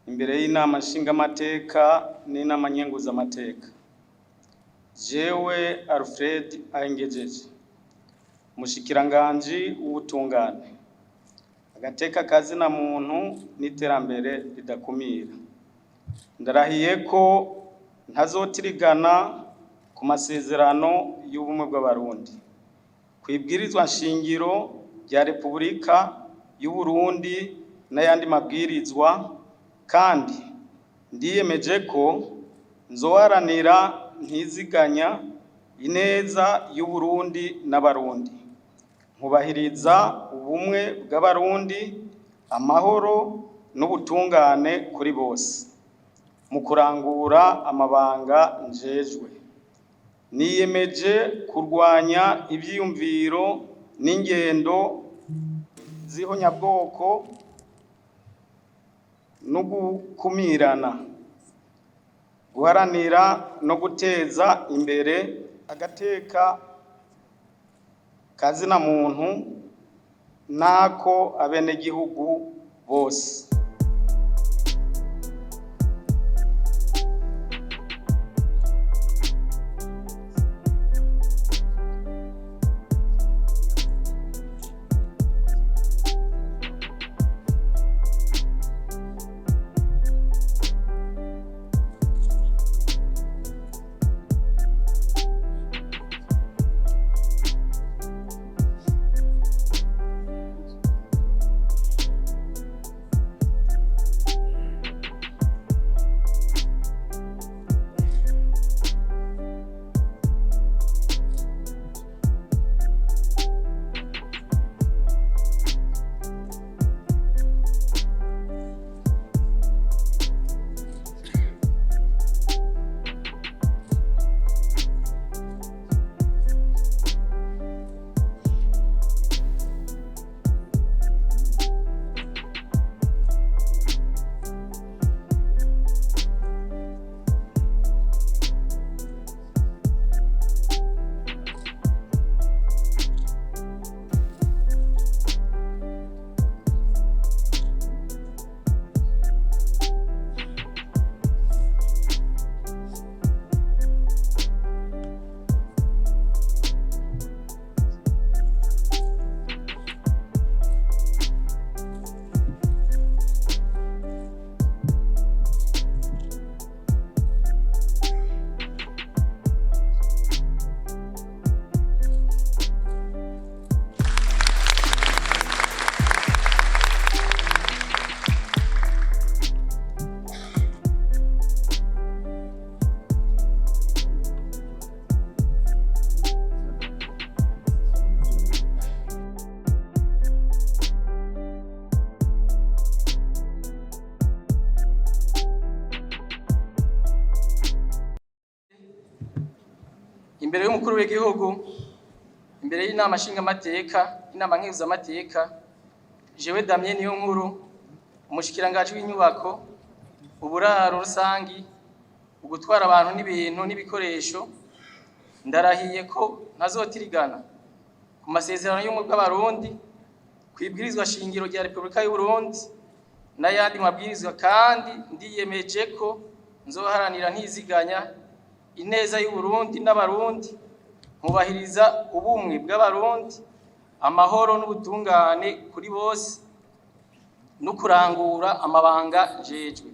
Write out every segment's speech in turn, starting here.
imbere y'inama nshingamateka n'inama nkenguzamateka. Jewe Alfred Ayengejeje, Umushikiranganji w'ubutungane, agateka kazina muntu n'iterambere ridakumira. Ndarahiye ko ntazotirigana ku masezerano y'ubumwe bw'abarundi, kwibwirizwa nshingiro rya Repubulika y'u Burundi n'ayandi mabwirizwa, kandi ndiyemeje ko nzoharanira ntiziganya ineza y'u Burundi n'abarundi, nkubahiriza ubumwe bw'abarundi, amahoro n'ubutungane kuri bose. Mu kurangura amabanga njejwe, niyemeje kurwanya ivyiyumviro n'ingendo z'ihonyabwoko no gukumirana, guharanira no guteza imbere agateka kazina muntu nako abenegihugu bose. Imbere y'umukuru w'igihugu, imbere y'inama nshingamateka, inama nkenguzamateka, jewe Damien Niyonkuru, umushikiranganji w'inyubako, uburaro rusangi, ugutwara abantu n'ibintu n'ibikoresho, ndarahiye ko ntazotirigana ku masezerano y'ubumwe bw'abarundi, kwibwirizwa shingiro rya Repubulika y'u Burundi n'ayandi mabwirizwa, kandi ndiyemeje ko nzoharanira ntiziganya ineza y'u Burundi n'abarundi, nkubahiriza ubumwe bw'abarundi, amahoro n'ubutungane kuri bose, no kurangura amabanga njejwe.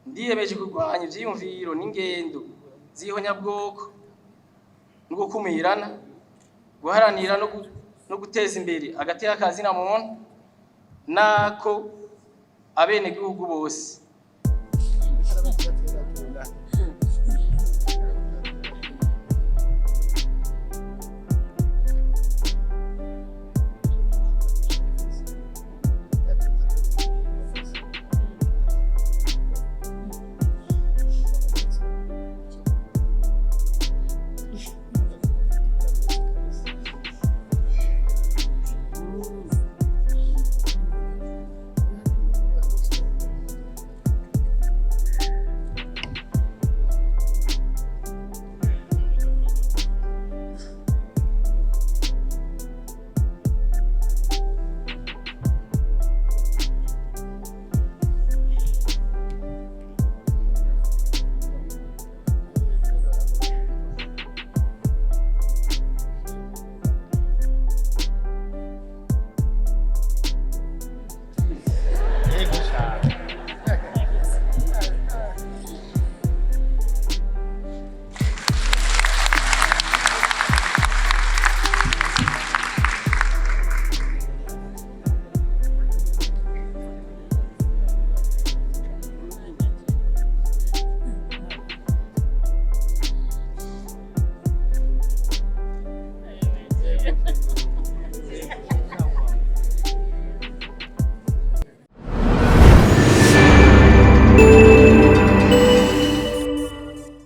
Ndiyemeje kurwanya ivyiyumviro n'ingendo z'ihonyabwoko no gukumirana, guharanira no guteza imbere agateka kazina muntu nako abenegihugu bose.